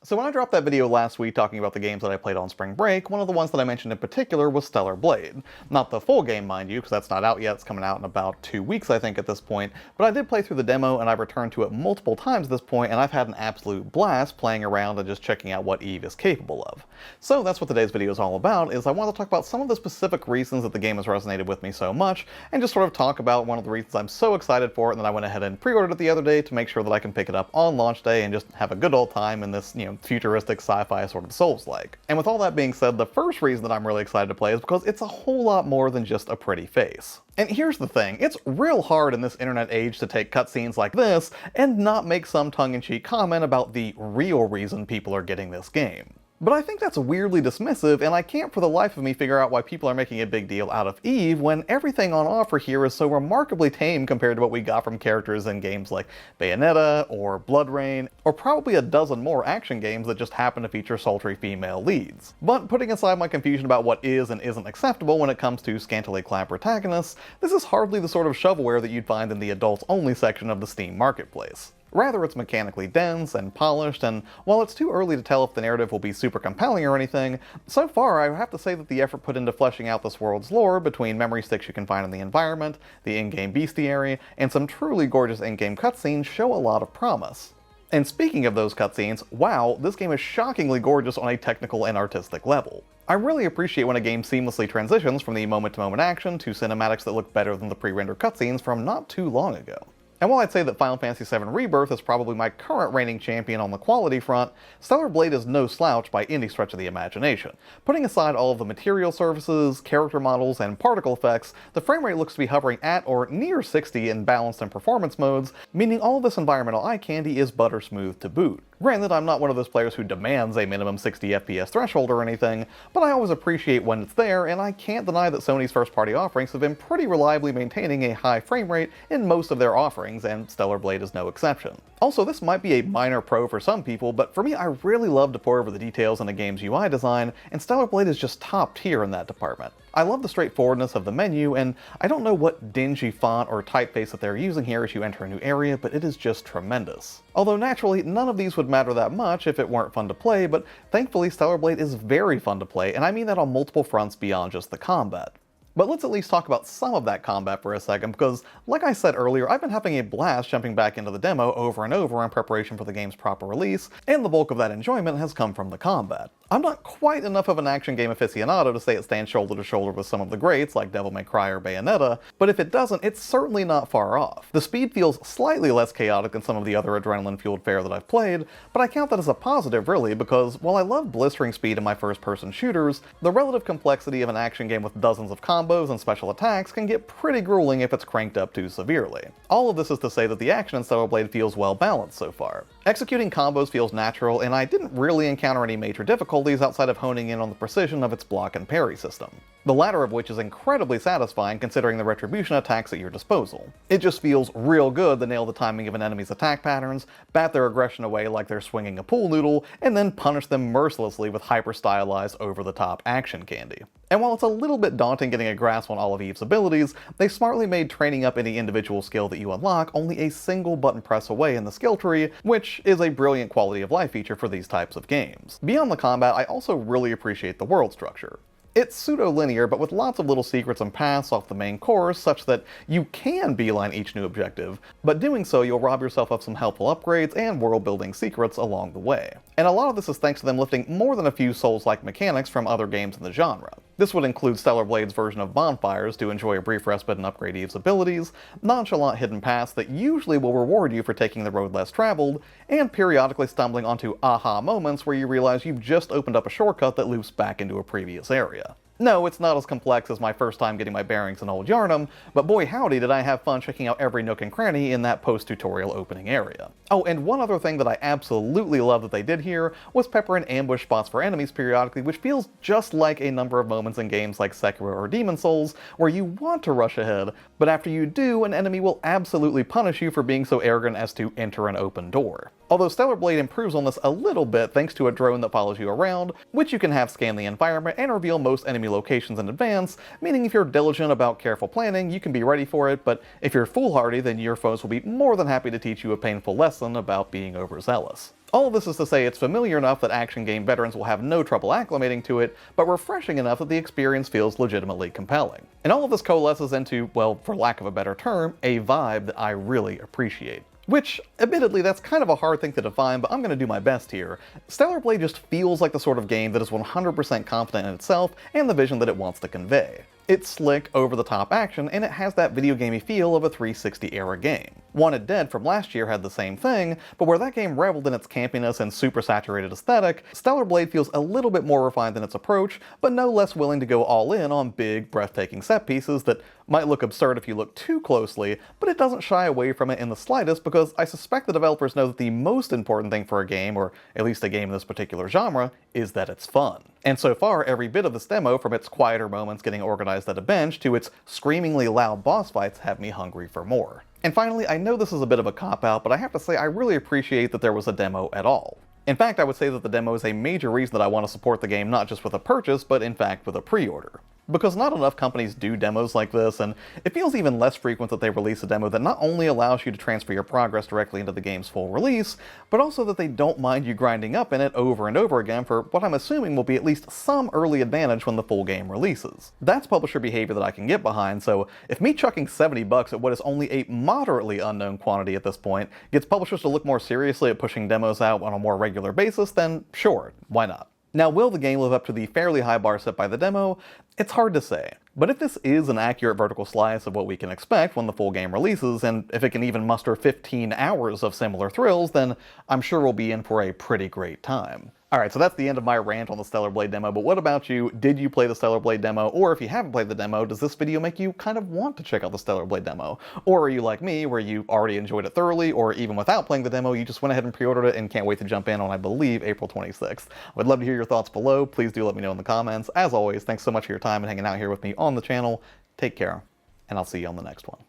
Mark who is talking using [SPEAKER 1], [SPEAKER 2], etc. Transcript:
[SPEAKER 1] So when I dropped that video last week talking about the games that I played on spring break, one of the ones that I mentioned in particular was Stellar Blade. Not the full game, mind you, because that's not out yet. It's coming out in about 2 weeks, I think, at this point. But I did play through the demo, and I've returned to it multiple times at this point, and I've had an absolute blast playing around and just checking out what Eve is capable of. So that's what today's video is all about, is I want to talk about some of the specific reasons that the game has resonated with me so much, and just sort of talk about one of the reasons I'm so excited for it, and then I went ahead and pre-ordered it the other day to make sure that I can pick it up on launch day and just have a good old time in this, futuristic sci-fi sort of Souls-like. And with all that being said, the first reason that I'm really excited to play is because it's a whole lot more than just a pretty face. And here's the thing, it's real hard in this internet age to take cutscenes like this and not make some tongue-in-cheek comment about the real reason people are getting this game. But I think that's weirdly dismissive, and I can't for the life of me figure out why people are making a big deal out of Eve when everything on offer here is so remarkably tame compared to what we got from characters in games like Bayonetta or Blood Rain, or probably a dozen more action games that just happen to feature sultry female leads. But putting aside my confusion about what is and isn't acceptable when it comes to scantily clad protagonists, this is hardly the sort of shovelware that you'd find in the adults-only section of the Steam marketplace. Rather, it's mechanically dense and polished, and while it's too early to tell if the narrative will be super compelling or anything, so far I have to say that the effort put into fleshing out this world's lore between memory sticks you can find in the environment, the in-game bestiary, and some truly gorgeous in-game cutscenes show a lot of promise. And speaking of those cutscenes, wow, this game is shockingly gorgeous on a technical and artistic level. I really appreciate when a game seamlessly transitions from the moment-to-moment action to cinematics that look better than the pre-rendered cutscenes from not too long ago. And while I'd say that Final Fantasy VII Rebirth is probably my current reigning champion on the quality front, Stellar Blade is no slouch by any stretch of the imagination. Putting aside all of the material surfaces, character models, and particle effects, the frame rate looks to be hovering at or near 60 in balanced and performance modes, meaning all this environmental eye candy is butter smooth to boot. Granted, I'm not one of those players who demands a minimum 60 FPS threshold or anything, but I always appreciate when it's there, and I can't deny that Sony's first-party offerings have been pretty reliably maintaining a high frame rate in most of their offerings, and Stellar Blade is no exception. Also, this might be a minor pro for some people, but for me I really love to pore over the details in a game's UI design, and Stellar Blade is just top tier in that department. I love the straightforwardness of the menu, and I don't know what dingy font or typeface that they're using here as you enter a new area, but it is just tremendous. Although naturally, none of these would matter that much if it weren't fun to play, but thankfully Stellar Blade is very fun to play, and I mean that on multiple fronts beyond just the combat. But let's at least talk about some of that combat for a second, because, like I said earlier, I've been having a blast jumping back into the demo over and over in preparation for the game's proper release, and the bulk of that enjoyment has come from the combat. I'm not quite enough of an action game aficionado to say it stands shoulder to shoulder with some of the greats like Devil May Cry or Bayonetta, but if it doesn't, it's certainly not far off. The speed feels slightly less chaotic than some of the other adrenaline-fueled fare that I've played, but I count that as a positive really, because while I love blistering speed in my first-person shooters, the relative complexity of an action game with dozens of combos and special attacks can get pretty grueling if it's cranked up too severely. All of this is to say that the action in Stellar Blade feels well balanced so far. Executing combos feels natural, and I didn't really encounter any major difficulties outside of honing in on the precision of its block and parry system. The latter of which is incredibly satisfying considering the retribution attacks at your disposal. It just feels real good to nail the timing of an enemy's attack patterns, bat their aggression away like they're swinging a pool noodle, and then punish them mercilessly with hyper-stylized, over-the-top action candy. And while it's a little bit daunting getting a grasp on all of Eve's abilities, they smartly made training up any individual skill that you unlock only a single button press away in the skill tree, which is a brilliant quality of life feature for these types of games. Beyond the combat, I also really appreciate the world structure. It's pseudo-linear, but with lots of little secrets and paths off the main course, such that you can beeline each new objective, but doing so you'll rob yourself of some helpful upgrades and world-building secrets along the way. And a lot of this is thanks to them lifting more than a few Souls-like mechanics from other games in the genre. This would include Stellar Blade's version of bonfires to enjoy a brief respite and upgrade Eve's abilities, nonchalant hidden paths that usually will reward you for taking the road less traveled, and periodically stumbling onto aha moments where you realize you've just opened up a shortcut that loops back into a previous area. No, it's not as complex as my first time getting my bearings in Old Yarnum, but boy howdy did I have fun checking out every nook and cranny in that post-tutorial opening area. Oh, and one other thing that I absolutely love that they did here was pepper in ambush spots for enemies periodically, which feels just like a number of moments in games like Sekiro or Demon's Souls, where you want to rush ahead, but after you do, an enemy will absolutely punish you for being so arrogant as to enter an open door. Although Stellar Blade improves on this a little bit thanks to a drone that follows you around, which you can have scan the environment and reveal most enemy locations in advance, meaning if you're diligent about careful planning, you can be ready for it, but if you're foolhardy, then your foes will be more than happy to teach you a painful lesson about being overzealous. All of this is to say it's familiar enough that action game veterans will have no trouble acclimating to it, but refreshing enough that the experience feels legitimately compelling. And all of this coalesces into, well, for lack of a better term, a vibe that I really appreciate. Which, admittedly, that's kind of a hard thing to define, but I'm going to do my best here. Stellar Blade just feels like the sort of game that is 100% confident in itself and the vision that it wants to convey. It's slick, over-the-top action, and it has that video gamey feel of a 360-era game. Wanted Dead from last year had the same thing, but where that game reveled in its campiness and super saturated aesthetic, Stellar Blade feels a little bit more refined in its approach, but no less willing to go all in on big, breathtaking set pieces that might look absurd if you look too closely, but it doesn't shy away from it in the slightest because I suspect the developers know that the most important thing for a game, or at least a game in this particular genre, is that it's fun. And so far, every bit of this demo, from its quieter moments getting organized at a bench to its screamingly loud boss fights, have me hungry for more. And finally, I know this is a bit of a cop-out, but I have to say I really appreciate that there was a demo at all. In fact, I would say that the demo is a major reason that I want to support the game not just with a purchase, but in fact with a pre-order. Because not enough companies do demos like this, and it feels even less frequent that they release a demo that not only allows you to transfer your progress directly into the game's full release, but also that they don't mind you grinding up in it over and over again for what I'm assuming will be at least some early advantage when the full game releases. That's publisher behavior that I can get behind, so if me chucking $70 at what is only a moderately unknown quantity at this point gets publishers to look more seriously at pushing demos out on a more regular basis, then sure, why not? Now, will the game live up to the fairly high bar set by the demo? It's hard to say. But if this is an accurate vertical slice of what we can expect when the full game releases, and if it can even muster 15 hours of similar thrills, then I'm sure we'll be in for a pretty great time. Alright, so that's the end of my rant on the Stellar Blade demo, but what about you? Did you play the Stellar Blade demo? Or if you haven't played the demo, does this video make you kind of want to check out the Stellar Blade demo? Or are you like me, where you already enjoyed it thoroughly, or even without playing the demo, you just went ahead and pre-ordered it and can't wait to jump in on, I believe, April 26th? I would love to hear your thoughts below. Please do let me know in the comments. As always, thanks so much for your time and hanging out here with me on the channel. Take care, and I'll see you on the next one.